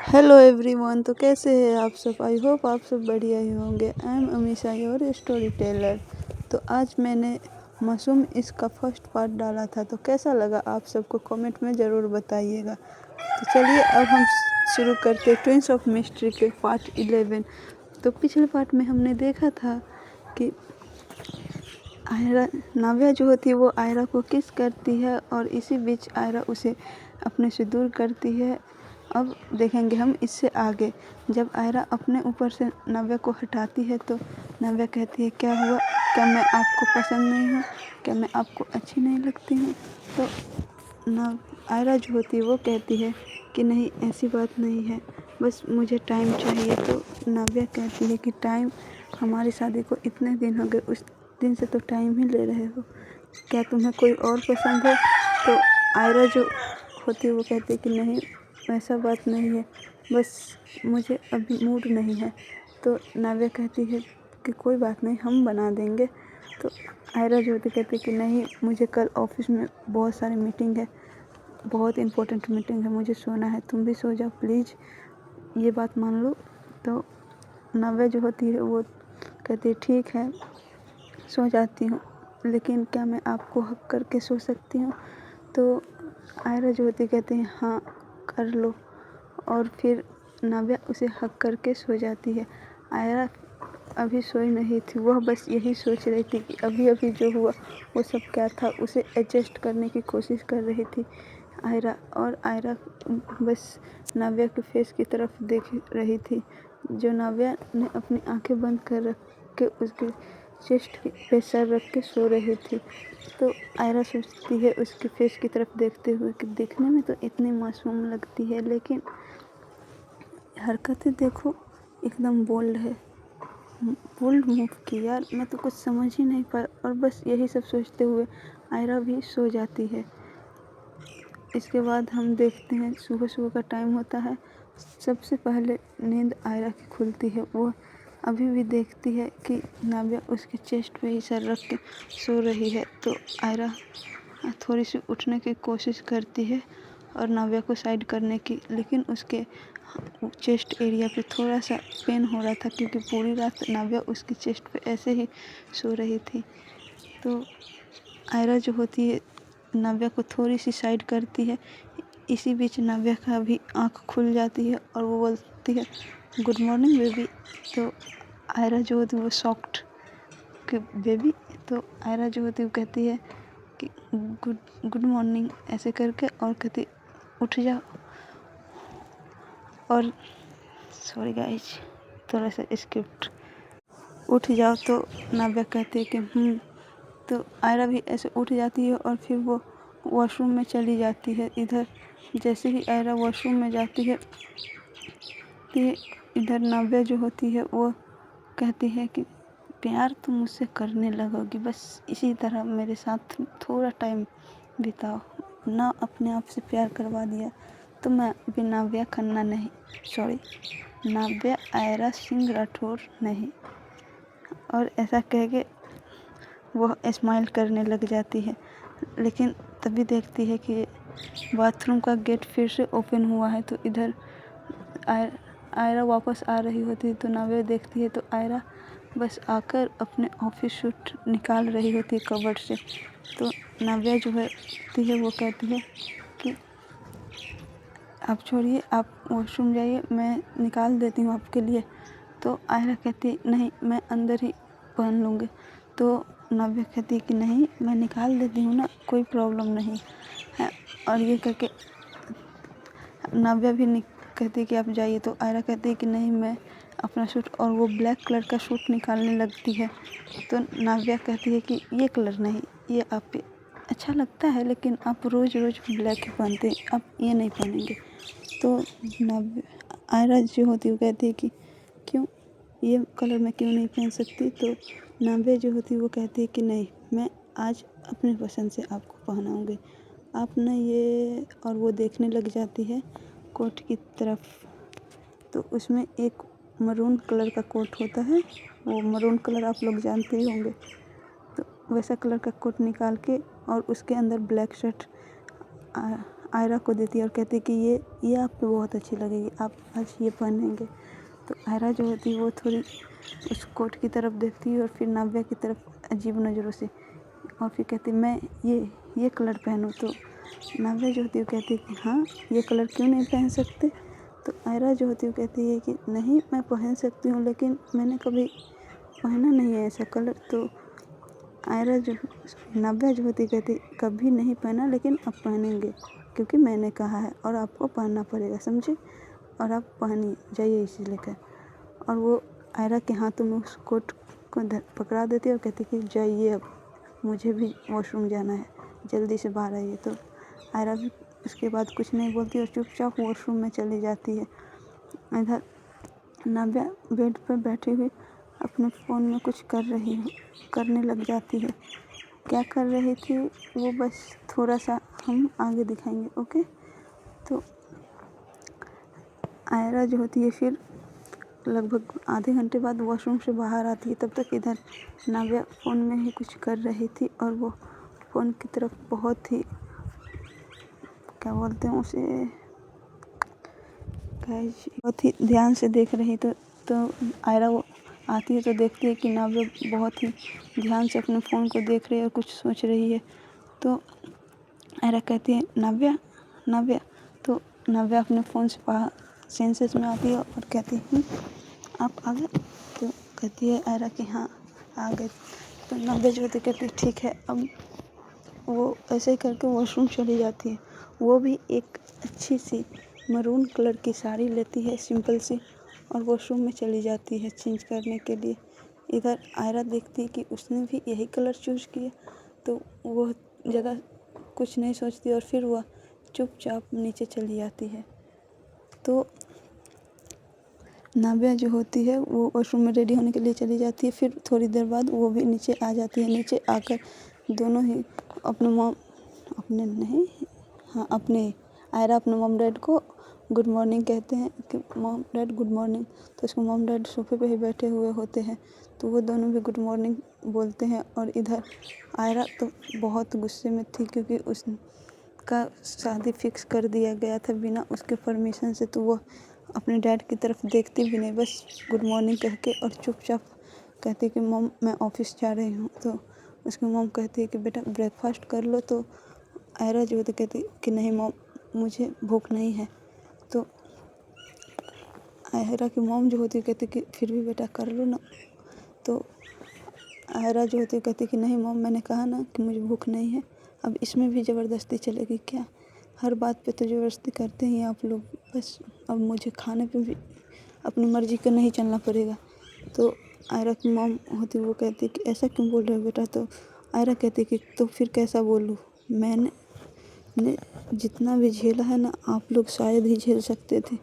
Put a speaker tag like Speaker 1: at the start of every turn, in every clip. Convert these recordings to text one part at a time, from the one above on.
Speaker 1: Hello everyone. तो कैसे हैं आप सब? आई होप आप सब बढ़िया ही होंगे। I am Amisha your story teller. तो आज मैंने मासूम इसका फर्स्ट पार्ट डाला था, तो कैसा लगा आप सबको कमेंट में ज़रूर बताइएगा। तो चलिए अब हम शुरू करते हैं ट्विंस ऑफ मिस्ट्री के पार्ट 11। तो पिछले पार्ट में हमने देखा था कि आयरा नाव्या जो होती है वो आयरा को किस करती है और इसी बीच आयरा उसे अपने से दूर करती है। अब देखेंगे हम इससे आगे। जब आयरा अपने ऊपर से नाव्या को हटाती है तो नाव्या कहती है, क्या हुआ? क्या मैं आपको पसंद नहीं हूँ? क्या मैं आपको अच्छी नहीं लगती हूँ? तो आयरा जो होती है वो कहती है कि नहीं, ऐसी बात नहीं है, बस मुझे टाइम चाहिए। तो नाव्या कहती है कि टाइम? हमारी शादी को इतने दिन हो गए, उस दिन से तो टाइम ही ले रहे हो। क्या तुम्हें कोई और पसंद है? तो आयरा जो होती है वो कहती है कि नहीं, ऐसा बात नहीं है, बस मुझे अभी मूड नहीं है। तो नाव्या कहती है कि कोई बात नहीं, हम बना देंगे। तो आयरा जो होती कहती है कि नहीं, मुझे कल ऑफिस में बहुत सारी मीटिंग है, बहुत इम्पोर्टेंट मीटिंग है, मुझे सोना है, तुम भी सो जाओ प्लीज़, ये बात मान लो। तो नाव्या जो होती है वो कहती है ठीक है, सो जाती हूँ, लेकिन क्या मैं आपको हक करके सो सकती हूँ? तो आयरा जो होती कहती है हाँ कर लो। और फिर नाव्या उसे हक करके सो जाती है। आयरा अभी सोई नहीं थी, वह बस यही सोच रही थी कि अभी अभी जो हुआ वो सब क्या था। उसे एडजस्ट करने की कोशिश कर रही थी आयरा, और आयरा बस नाव्या के फेस की तरफ देख रही थी, जो नाव्या ने अपनी आंखें बंद कर रख के उसके चेस्ट पे सर रख के सो रही थी। तो आयरा सोचती है उसके फेस की तरफ देखते हुए कि देखने में तो इतनी मासूम लगती है, लेकिन हरकतें देखो, एकदम बोल्ड है, बोल्ड मूव की। यार मैं तो कुछ समझ ही नहीं पाया। और बस यही सब सोचते हुए आयरा भी सो जाती है। इसके बाद हम देखते हैं सुबह सुबह का टाइम होता है। सबसे पहले नींद आयरा की खुलती है। वो अभी भी देखती है कि नाव्या उसके चेस्ट पे ही सर रख के सो रही है। तो आयरा थोड़ी सी उठने की कोशिश करती है और नाव्या को साइड करने की, लेकिन उसके चेस्ट एरिया पे थोड़ा सा पेन हो रहा था, क्योंकि पूरी रात नाव्या उसकी चेस्ट पे ऐसे ही सो रही थी। तो आयरा जो होती है नाव्या को थोड़ी सी साइड करती है। इसी बीच नाव्या का भी आँख खुल जाती है और वो बोलती है गुड मॉर्निंग बेबी। तो आयरा जो होती है वो शॉक्ड कि बेबी। तो आयरा जो होती है वो कहती है कि गुड मॉर्निंग ऐसे करके, और कहती उठ जाओ। और सॉरी गाइज, थोड़ा सा स्क्रिप्ट, उठ जाओ। तो नाव्या कहती है कि तो आयरा भी ऐसे उठ जाती है और फिर वो वॉशरूम में चली जाती है। इधर जैसे ही आयरा वॉशरूम में जाती है तो इधर नाव्या जो होती है वो कहती है कि प्यार तुम मुझसे करने लगोगी, बस इसी तरह मेरे साथ थोड़ा टाइम बिताओ ना। अपने आप से प्यार करवा दिया तो मैं अभी नाव्या खन्ना नहीं, सॉरी नाव्या आयरा सिंह राठौर नहीं। और ऐसा कह के वह स्माइल करने लग जाती है। लेकिन तभी देखती है कि बाथरूम का गेट फिर से ओपन हुआ है। तो इधर आयरा वापस आ रही होती है। तो नाव्या देखती है तो आयरा बस आकर अपने ऑफिस सूट निकाल रही होती है कबर्ड से। तो नाव्या जो है वो कहती है कि आप छोड़िए, आप वॉशरूम जाइए, मैं निकाल देती हूँ आपके लिए। तो आयरा कहती है नहीं, मैं अंदर ही पहन लूँगी। तो नाव्या कहती है कि नहीं, मैं निकाल देती हूँ ना, कोई प्रॉब्लम नहीं है। और ये करके नाव्या भी कहती है कि आप जाइए। तो आयरा कहती है कि नहीं, मैं अपना सूट, और वो ब्लैक कलर का सूट निकालने लगती है। तो नाव्या कहती है कि ये कलर नहीं, ये आप पे अच्छा लगता है, लेकिन आप रोज़ रोज़ ब्लैक ही पहनते हैं, आप ये नहीं पहनेंगे। तो आयरा जो होती है वो कहती है कि क्यों, ये कलर मैं क्यों नहीं पहन सकती? तो नाव्या जो होती है वो कहती है कि नहीं, मैं आज अपनी पसंद से आपको पहनाऊँगी, आप ना ये। और वो देखने लग जाती है कोट की तरफ। तो उसमें एक मरून कलर का कोट होता है, वो मरून कलर आप लोग जानते ही होंगे। तो वैसा कलर का कोट निकाल के और उसके अंदर ब्लैक शर्ट आयरा को देती है और कहती है कि ये आप पे बहुत अच्छी लगेगी, आप आज ये पहनेंगे। तो आयरा जो होती है वो थोड़ी उस कोट की तरफ देखती है और फिर नाव्या की तरफ अजीब नज़रों से, और फिर कहती है मैं ये कलर पहनूँ। तो नाव्या जो होती है वो कहती है कि हाँ, ये कलर क्यों नहीं पहन सकते। तो आयरा जो होती है वो कहती है कि नहीं, मैं पहन सकती हूँ, लेकिन मैंने कभी पहना नहीं है ऐसा कलर। तो आयरा जो नाव्या जो होती है कहती कभी नहीं पहना, लेकिन अब पहनेंगे क्योंकि मैंने कहा है और आपको पहनना पड़ेगा, समझे, और आप पहनिए, जाइए इसे लेकर। और वो आयरा के हाथों में उस कोट को पकड़ा देती है और कहती कि जाइए, अब मुझे भी वॉशरूम जाना है, जल्दी से बाहर आइए। तो आयरा भी उसके बाद कुछ नहीं बोलती और चुपचाप वॉशरूम में चली जाती है। इधर नाव्या बेड पर बैठी हुई अपने फ़ोन में कुछ करने लग जाती है। क्या कर रही थी वो बस थोड़ा सा हम आगे दिखाएंगे, ओके। तो आयरा जो होती है फिर लगभग आधे घंटे बाद वॉशरूम से बाहर आती है। तब तक इधर नाव्या फ़ोन में ही कुछ कर रही थी और वो फ़ोन की तरफ बहुत ही, क्या बोलते हैं उसे, बहुत ही ध्यान से देख रही। तो आयरा वो आती है तो देखती है कि नाव्या बहुत ही ध्यान से अपने फ़ोन को देख रही है और कुछ सोच रही है। तो आयरा कहती है नाव्या नाव्या। तो नाव्या अपने फ़ोन से बाहर सेंसेस में आती है और कहती है आप आ गए। तो कहती है आयरा कि हाँ आ गए। तो नाव्या जो होती कहती है ठीक है। अब वो ऐसे ही करके वॉशरूम चली जाती है। वो भी एक अच्छी सी मरून कलर की साड़ी लेती है, सिंपल सी, और वॉशरूम में चली जाती है चेंज करने के लिए। इधर आयरा देखती है कि उसने भी यही कलर चूज़ किया, तो वो ज़्यादा कुछ नहीं सोचती और फिर वह चुपचाप नीचे चली जाती है। तो नाव्या जो होती है वो वॉशरूम में रेडी होने के लिए चली जाती है। फिर थोड़ी देर बाद वो भी नीचे आ जाती है। नीचे आकर दोनों ही अपने आयरा अपने मॉम डैड को गुड मॉर्निंग कहते हैं कि मॉम डैड गुड मॉर्निंग। तो उसको मॉम डैड सोफे पे ही बैठे हुए होते हैं, तो वो दोनों भी गुड मॉर्निंग बोलते हैं। और इधर आयरा तो बहुत गुस्से में थी क्योंकि उसका शादी फिक्स कर दिया गया था बिना उसके परमिशन से। तो वो अपने डैड की तरफ देखती भी नहीं, बस गुड मॉर्निंग कह के और चुपचाप कहती कि मॉम मैं ऑफिस जा रही हूँ। तो उसकी मॉम कहती है कि बेटा ब्रेकफास्ट कर लो। तो आयरा जो होती कहती कि नहीं मॉम, मुझे भूख नहीं है। तो आयरा की मॉम जो होती कहती कि फिर भी बेटा कर लो ना। तो आयरा जो होती कहती कि नहीं मॉम, मैंने कहा ना कि मुझे भूख नहीं है। अब इसमें भी ज़बरदस्ती चलेगी क्या? हर बात पे तो ज़बरदस्ती करते ही आप लोग। बस अब मुझे खाने पे भी अपनी मर्ज़ी का नहीं चलना पड़ेगा। तो आयरा की मॉम होती वो कहती कि ऐसा क्यों बोल रहे हो बेटा? तो आयरा कहती कि तो फिर कैसा बोलूँ? मैंने जितना भी झेला है ना, आप लोग शायद ही झेल सकते थे।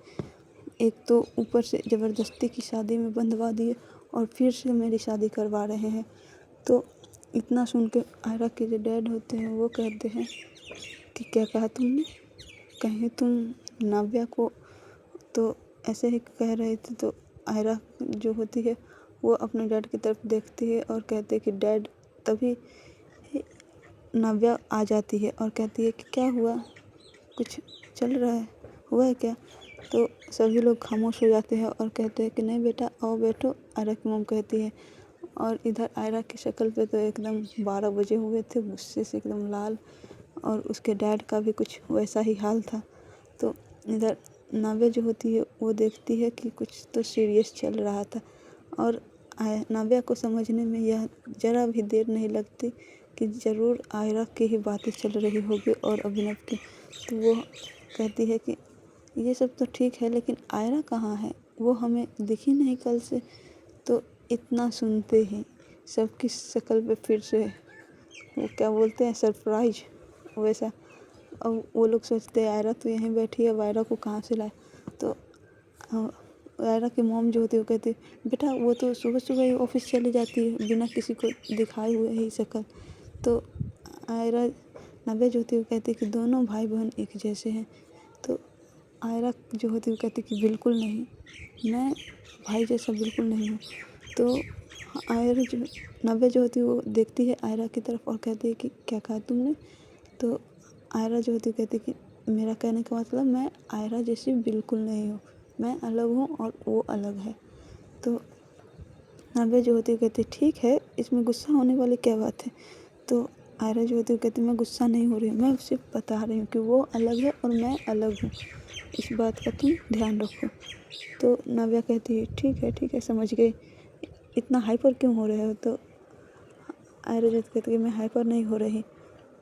Speaker 1: एक तो ऊपर से ज़बरदस्ती की शादी में बंधवा दिए और फिर से मेरी शादी करवा रहे हैं। तो इतना सुन के आयरा के जो डैड होते हैं वो कहते हैं कि क्या कहा तुमने? कहीं तुम नाव्या को तो ऐसे ही कह रहे थे। तो आयरा जो होती है वो अपने डैड की तरफ देखती है और कहते हैं कि डैड। तभी नाव्या आ जाती है और कहती है कि क्या हुआ, कुछ चल रहा है, हुआ है क्या? तो सभी लोग खामोश हो जाते हैं और कहते हैं कि नहीं बेटा आओ बैठो, आयरा की मॉम कहती है। और इधर आयरा की शक्ल पे तो एकदम 12 बजे हुए थे, गुस्से से एकदम लाल, और उसके डैड का भी कुछ वैसा ही हाल था। तो इधर नाव्या जो होती है वो देखती है कि कुछ तो सीरियस चल रहा था। और नाव्या को समझने में यह ज़रा भी देर नहीं लगती कि ज़रूर आयरा की ही बातें चल रही होगी और अभिनव की। तो वो कहती है कि ये सब तो ठीक है, लेकिन आयरा कहाँ है? वो हमें दिखी नहीं कल से। तो इतना सुनते ही सबकी शक्ल पे फिर से वो क्या बोलते हैं, सरप्राइज वैसा। अब वो लोग सोचते हैं आयरा तो यहीं बैठी है, अब आयरा को कहाँ से लाए? तो आयरा की मॉम जो होती है वो कहती है बेटा वो तो सुबह सुबह ही ऑफिस चली जाती है बिना किसी को दिखाए हुए ही शक्ल। तो आयरा नाव्या जो होती है वो कहती है कि दोनों भाई बहन एक जैसे हैं। तो आयरा जो होती है वो कहती है कि बिल्कुल नहीं, मैं भाई जैसा बिल्कुल नहीं हूँ। तो आयरा जो नाव्या जो होती है वो देखती है आयरा की तरफ और कहती है कि क्या कहा तुमने? तो आयरा जो होती है कहती है कि मेरा कहने का मतलब मैं आयरा जैसी बिल्कुल नहीं हूँ, मैं अलग हूँ और वो अलग है। तो नाव्या जो होती है कहती है ठीक है, इसमें गुस्सा होने वाली क्या बात है। तो आयरा जो होती है कहती है मैं गुस्सा नहीं हो रही हूँ, मैं सिर्फ बता रही हूँ कि वो अलग है और मैं अलग हूँ, इस बात का तुम ध्यान रखो। तो नाव्या कहती है ठीक है समझ गई, इतना हाइपर क्यों हो रहे हो। तो आयरा जो कहती है मैं हाइपर नहीं हो रही।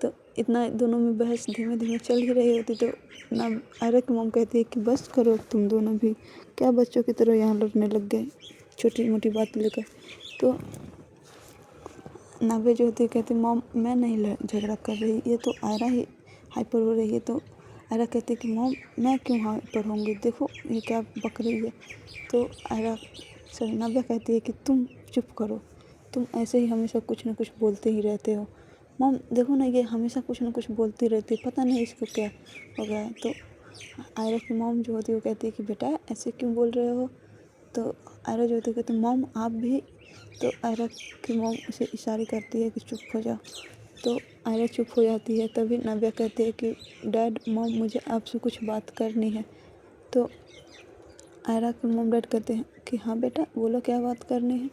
Speaker 1: तो इतना दोनों में बहस धीमे धीमे चल ही रही होती। तो ना आयरा की मॉम कहती है कि बस करो तुम दोनों भी, क्या बच्चों की तरह यहाँ लड़ने लग गए छोटी मोटी बात लेकर। तो नाव्या जो होती है कहती मॉम मैं नहीं झगड़ा कर रही, ये तो आयरा ही हाइपर हो रही है। तो आयरा कहती है कि मॉम मैं क्यों हाइपर होंगी, देखो ये क्या बक रही है। तो नाव्या कहती है कि तुम चुप करो, तुम ऐसे ही हमेशा कुछ ना कुछ बोलते ही रहते हो। मॉम देखो ना, ये हमेशा कुछ ना कुछ बोलती रहती है, पता नहीं इसको क्या हो गया है। तो आयरा की मॉम जो होती है वो कहती है कि बेटा ऐसे क्यों बोल रहे हो। तो आयरा जो होती है कहती मॉम आप भी। तो आयरा की मॉम उसे इशारे करती है कि चुप हो जाओ। तो आयरा चुप हो जाती है। तभी नाव्या कहती है कि डैड मॉम मुझे आपसे कुछ बात करनी है। तो आयरा की मॉम डैड कहते हैं कि हाँ बेटा बोलो क्या बात करनी है।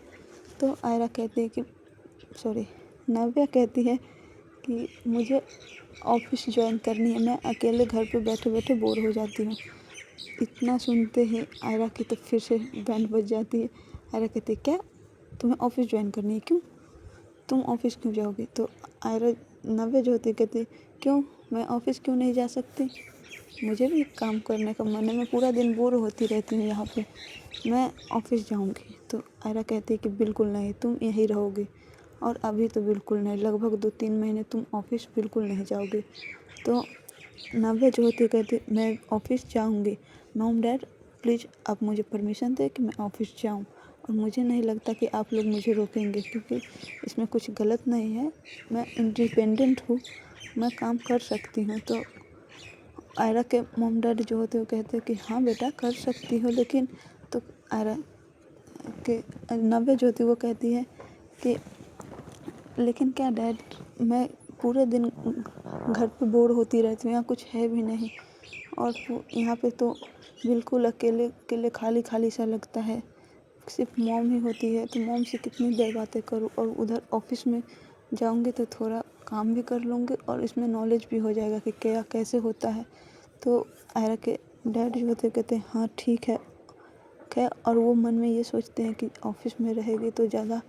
Speaker 1: तो आयरा कहती है कि नाव्या कहती है कि मुझे ऑफिस ज्वाइन करनी है, मैं अकेले घर पे बैठे बैठे बोर हो जाती हूँ। इतना सुनते ही आयरा की तो फिर से बैंड बज जाती है। आयरा कहती है क्या तुम्हें ऑफिस ज्वाइन करनी है, क्यों तुम ऑफिस क्यों जाओगी। तो आयरा नाव्या जो होती है कहती क्यों मैं ऑफिस क्यों नहीं जा सकती, मुझे भी काम करने का मन है, मैं पूरा दिन बोर होती रहती हूँ यहाँ पे, मैं ऑफिस जाऊँगी। तो आयरा कहती है कि बिल्कुल नहीं, तुम यहीं रहोगी, और अभी तो बिल्कुल नहीं, लगभग 2-3 महीने तुम ऑफिस बिल्कुल नहीं जाओगे। तो नाव्या जो होती है कहती मैं ऑफिस जाऊँगी, मॉम डैड प्लीज़ आप मुझे परमिशन दें कि मैं ऑफिस जाऊँ, और मुझे नहीं लगता कि आप लोग मुझे रोकेंगे, क्योंकि इसमें कुछ गलत नहीं है, मैं इंडिपेंडेंट हूँ, मैं काम कर सकती हूँ। तो आयरा के मॉम डैड जो होते हैं वो कहते हैं कि हाँ बेटा कर सकती हो, लेकिन तो आयरा के नाव्या जो होती है वो कहती है कि लेकिन क्या डैड, मैं पूरे दिन घर पे बोर होती रहती हूँ, यहाँ कुछ है भी नहीं, और यहाँ पे तो बिल्कुल अकेले अकेले खाली खाली सा लगता है, सिर्फ मॉम ही होती है, तो मॉम से कितनी देर बातें करूँ, और उधर ऑफिस में जाऊँगी तो थोड़ा काम भी कर लूँगी और इसमें नॉलेज भी हो जाएगा कि क्या कैसे होता है। तो आयरा के डैड जो होते कहते हैं हाँ ठीक है खैर, और वो मन में ये सोचते हैं कि ऑफिस में रहेगी तो ज़्यादा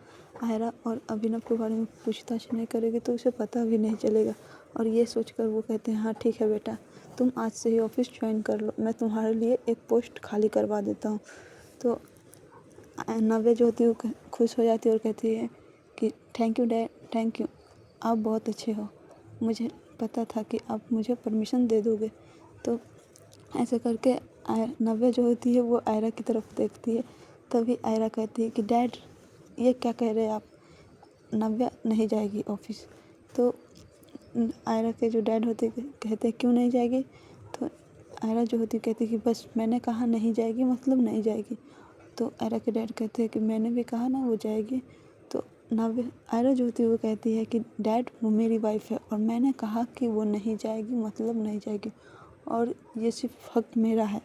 Speaker 1: आयरा और अभिनव के बारे में पूछताछ नहीं करेगी तो उसे पता भी नहीं चलेगा, और ये सोचकर वो कहते हैं हाँ ठीक है बेटा, तुम आज से ही ऑफिस ज्वाइन कर लो, मैं तुम्हारे लिए एक पोस्ट खाली करवा देता हूँ। तो नाव्या जो होती है वो खुश हो जाती है और कहती है कि thank you dad, thank you, आप बहुत अच्छे हो, मुझे पता था कि आप मुझे परमिशन दे दोगे। तो ऐसे करके नाव्या जो होती है वो आयरा की तरफ देखती है। तभी आयरा कहती है कि डैड ये क्या कह रहे हैं आप, नाव्या नहीं जाएगी ऑफिस। तो आयरा के जो डैड होते कहते हैं क्यों नहीं जाएगी। तो आयरा जो होती कहती कि बस मैंने कहा नहीं जाएगी मतलब नहीं जाएगी। तो आयरा के डैड कहते हैं कि मैंने भी कहा ना वो जाएगी। तो नाव्या आयरा जो होती है वो कहती है कि डैड वो मेरी वाइफ है और मैंने कहा कि वो नहीं जाएगी मतलब नहीं जाएगी, और ये सिर्फ हक मेरा है,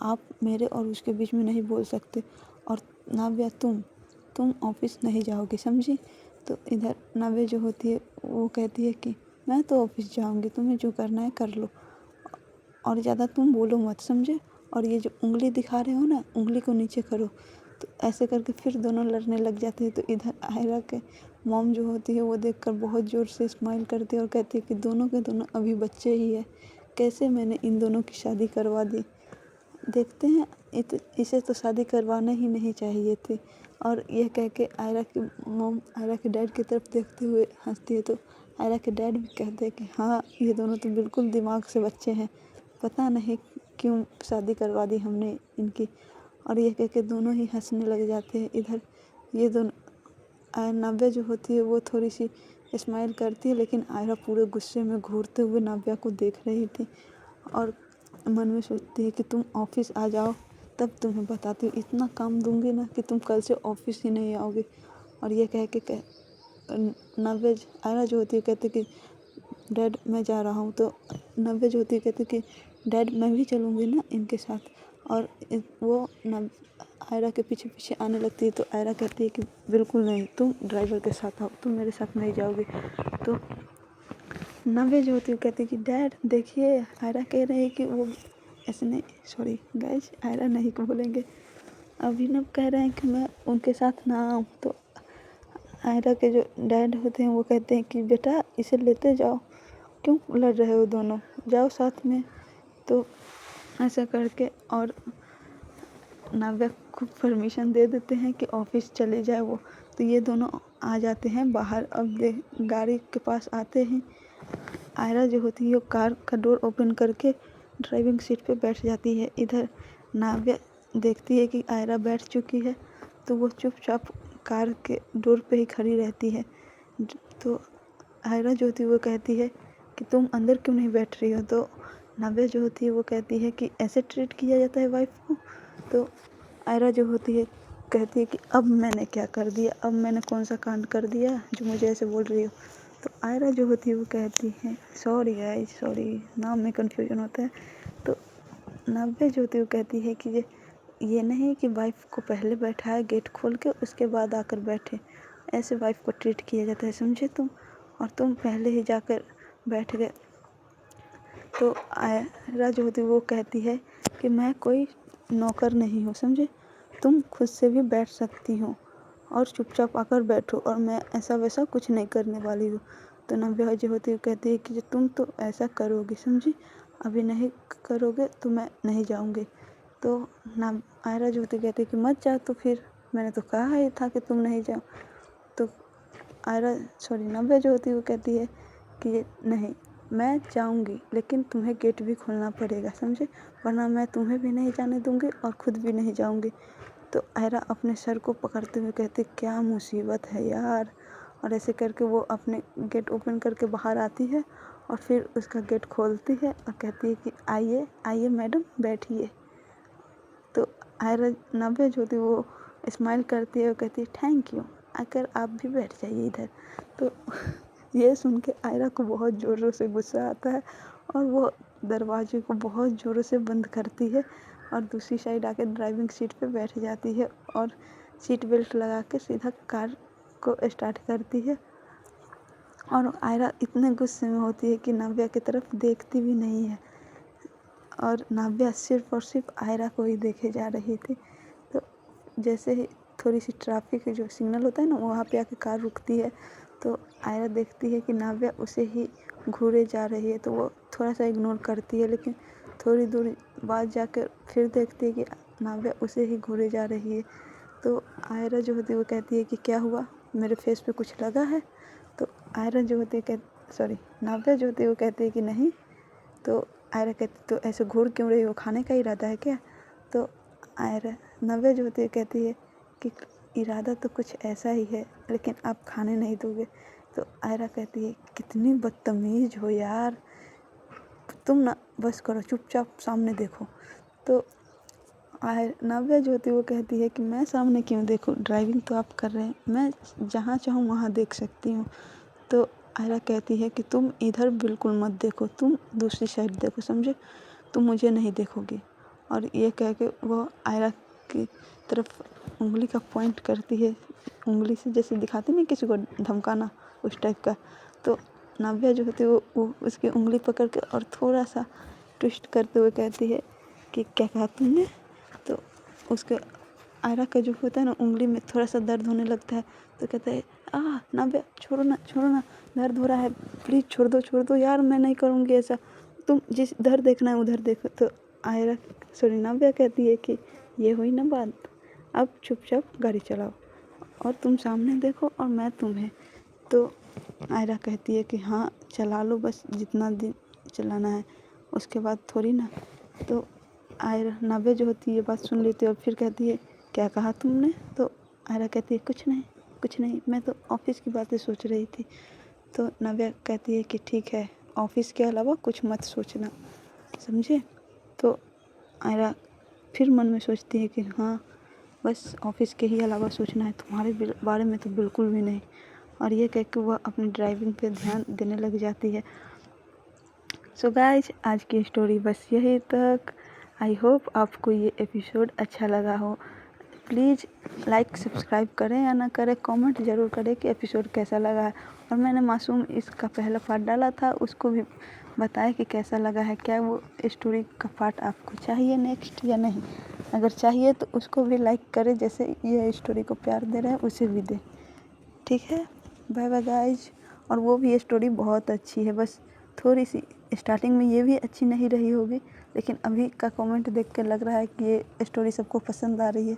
Speaker 1: आप मेरे और उसके बीच में नहीं बोल सकते। और नाव्या तुम ऑफिस नहीं जाओगी, समझी। तो इधर नाव्या जो होती है वो कहती है कि मैं तो ऑफिस जाऊंगी, तुम्हें जो करना है कर लो, और ज़्यादा तुम बोलो मत, समझे, और ये जो उंगली दिखा रहे हो ना, उंगली को नीचे करो। तो ऐसे करके फिर दोनों लड़ने लग जाते हैं। तो इधर आयरा के मॉम जो होती है वो देखकर बहुत ज़ोर से स्माइल करती है और कहती है कि दोनों के दोनों अभी बच्चे ही है, कैसे मैंने इन दोनों की शादी करवा दी, देखते हैं इसे तो शादी करवाना ही नहीं चाहिए थी। और यह कह के आयरा की मॉम आयरा के डैड की तरफ देखते हुए हंसती है। तो आयरा के डैड भी कहते हैं कि हाँ ये दोनों तो बिल्कुल दिमाग से बच्चे हैं, पता नहीं क्यों शादी करवा दी हमने इनकी। और यह कह के दोनों ही हंसने लग जाते हैं। इधर ये दोनों नाव्या जो होती है वो थोड़ी सी स्माइल करती है, लेकिन आयरा पूरे गुस्से में घूरते हुए नाव्या को देख रही थी और मन में सोचती है कि तुम ऑफिस आ जाओ तब तुम्हें बताती हूँ, इतना काम दूंगी ना कि तुम कल से ऑफिस ही नहीं आओगे। और ये कह के नाव्या आयरा जो होती है कहती कि डैड मैं जा रहा हूँ। तो नव्या जो होती है कहती है कि डैड मैं भी चलूँगी ना इनके साथ। और वो आयरा के पीछे पीछे आने लगती है। तो आयरा कहती है कि बिल्कुल नहीं, तुम ड्राइवर के साथ आओ, तुम मेरे साथ नहीं जाओगी। तो नव्या जो होती है कहती है कि डैड देखिए आयरा कह रहे हैं कि वो ऐसे नहीं, सॉरी गाइस, आयरा नहीं को बोलेंगे, अभिनव कह रहे हैं कि मैं उनके साथ ना आऊँ। तो आयरा के जो डैड होते हैं वो कहते हैं कि बेटा इसे लेते जाओ, क्यों लड़ रहे हो दोनों, जाओ साथ में। तो ऐसा करके और नव्या को परमिशन दे देते हैं कि ऑफिस चले जाए वो। तो ये दोनों आ जाते हैं बाहर। अब गाड़ी के पास आते हैं, आयरा जो होती है वो कार का डोर ओपन करके ड्राइविंग सीट पे बैठ जाती है। इधर नाव्या देखती है कि आयरा बैठ चुकी है, तो वो चुपचाप कार के डोर पे ही खड़ी रहती है। तो आयरा जो होती है वो कहती है कि तुम अंदर क्यों नहीं बैठ रही हो। तो नाव्या जो होती है वो कहती है कि ऐसे ट्रीट किया जाता है वाइफ को। तो आयरा जो होती है कहती है कि अब मैंने क्या कर दिया, अब मैंने कौन सा कांड कर दिया जो मुझे ऐसे बोल रही हो। तो आयरा जो होती है वो कहती है, सॉरी गाइस, सॉरी, नाम में कन्फ्यूजन होता है। तो नाव्या जो होती है वो कहती है कि ये नहीं कि वाइफ को पहले बैठाए गेट खोल के उसके बाद आकर बैठे, ऐसे वाइफ को ट्रीट किया जाता है, समझे तुम, और तुम पहले ही जाकर बैठ गए। तो आयरा जो होती है वो कहती है कि मैं कोई नौकर नहीं हूँ, समझे, तुम खुद से भी बैठ सकती हो और चुपचाप आकर बैठो, और मैं ऐसा वैसा कुछ नहीं करने वाली हूँ। तो नव्या जो होती है कहती है कि तुम तो ऐसा करोगी, समझी, अभी नहीं करोगे तो मैं नहीं जाऊँगी। तो ना आयरा जो होती कहती है कि मत जा, तो फिर मैंने तो कहा ही था कि तुम नहीं जाओ। तो नव्या जो होती है वो कहती है कि नहीं, मैं जाऊंगी, लेकिन तुम्हें गेट भी खोलना पड़ेगा, समझे, वरना मैं तुम्हें भी नहीं जाने दूंगी और खुद भी नहीं जाऊंगी। तो आयरा अपने सर को पकड़ते हुए कहती क्या मुसीबत है यार। और ऐसे करके वो अपने गेट ओपन करके बाहर आती है और फिर उसका गेट खोलती है और कहती है कि आइए आइए मैडम बैठिए। तो आयरा नव्या जो होती है वो स्माइल करती है और कहती है थैंक यू, आकर आप भी बैठ जाइए इधर। तो ये सुन के आयरा को बहुत ज़ोरों से गुस्सा आता है और वो दरवाजे को बहुत ज़ोरों से बंद करती है और दूसरी साइड आके ड्राइविंग सीट पे बैठ जाती है और सीट बेल्ट लगा के सीधा कार को स्टार्ट करती है। और आयरा इतने गुस्से में होती है कि नव्या की तरफ देखती भी नहीं है और नव्या सिर्फ और सिर्फ आयरा को ही देखे जा रही थी। तो जैसे ही थोड़ी सी ट्रैफिक जो सिग्नल होता है ना, वहाँ पे आके कार रुकती है। तो आयरा देखती है कि नव्या उसे ही घूरे जा रही है, तो वो थोड़ा सा इग्नोर करती है, लेकिन थोड़ी दूर बाद जाकर फिर देखती है कि नव्या उसे ही घूरे जा रही है। तो आयरा जो होती है वो कहती है कि क्या हुआ, मेरे फेस पे कुछ लगा है। तो आयरा जो होती है नव्या जो होती है वो कहती है कि नहीं। तो आयरा कहती तो ऐसे घूर क्यों रही हो, खाने का इरादा है क्या। तो आयरा नव्या जो होती है कहती है कि इरादा तो कुछ ऐसा ही है, लेकिन आप खाने नहीं दोगे। तो आयरा कहती है कितनी बदतमीज हो यार, तुम ना बस करो, चुपचाप सामने देखो। तो नव्या जो होती है वो कहती है कि मैं सामने क्यों देखूं, ड्राइविंग तो आप कर रहे हैं, मैं जहाँ चाहूँ वहाँ देख सकती हूँ। तो आयरा कहती है कि तुम इधर बिल्कुल मत देखो, तुम दूसरी साइड देखो, समझे, तुम मुझे नहीं देखोगी। और ये कह के वो आयरा की तरफ उंगली का पॉइंट करती है, उंगली से जैसे दिखाती नहीं किसी को धमकाना, उस टाइप का। तो नव्या जो होती है वो उसकी उंगली पकड़ के और थोड़ा सा ट्विस्ट करते हुए कहती है कि क्या कहा तुमने। तो उसके आयरा का जो होता है ना, उंगली में थोड़ा सा दर्द होने लगता है। तो कहता है नव्या छोड़ो ना, दर्द हो रहा है, प्लीज़ छोड़ दो यार, मैं नहीं करूँगी ऐसा, तुम जिस इधर देखना है उधर देखो। तो नव्या कहती है कि ये हुई ना बात, अब चुपचाप गाड़ी चलाओ और तुम सामने देखो और मैं तुम्हें। तो आयरा कहती है कि हाँ चला लो, बस जितना दिन चलाना है, उसके बाद थोड़ी ना। तो आयरा नव्या जो होती है ये बात सुन लेती है और फिर कहती है क्या कहा तुमने। तो आयरा कहती है कुछ नहीं, मैं तो ऑफिस की बातें सोच रही थी। तो नव्या कहती है कि ठीक है, ऑफिस के अलावा कुछ मत सोचना, समझे। तो आयरा फिर मन में सोचती है कि हाँ बस ऑफिस के ही अलावा सोचना है, तुम्हारे बारे में तो बिल्कुल भी नहीं। और ये कह के वह अपनी ड्राइविंग पे ध्यान देने लग जाती है। सो गाइज आज की स्टोरी बस यही तक। आई होप आपको ये एपिसोड अच्छा लगा हो। प्लीज़ लाइक सब्सक्राइब करें या ना करें, कमेंट ज़रूर करें कि एपिसोड कैसा लगा है। और मैंने मासूम इसका पहला पार्ट डाला था, उसको भी बताया कि कैसा लगा है, क्या वो स्टोरी का पार्ट आपको चाहिए नेक्स्ट या नहीं। अगर चाहिए तो उसको भी लाइक करें, जैसे ये स्टोरी को प्यार दे रहे हैं उसे भी दें। ठीक है, बाय बाय गाइज। और वो भी ये स्टोरी बहुत अच्छी है, बस थोड़ी सी स्टार्टिंग में ये भी अच्छी नहीं रही होगी, लेकिन अभी का कमेंट देख के लग रहा है कि ये स्टोरी सबको पसंद आ रही है।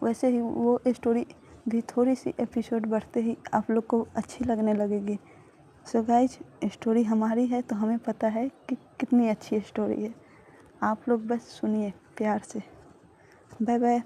Speaker 1: वैसे ही वो स्टोरी भी थोड़ी सी एपिसोड बढ़ते ही आप लोग को अच्छी लगने लगेगी। सो गाइज, स्टोरी हमारी है तो हमें पता है कि कितनी अच्छी स्टोरी है। आप लोग बस सुनिए प्यार से। Bye bye.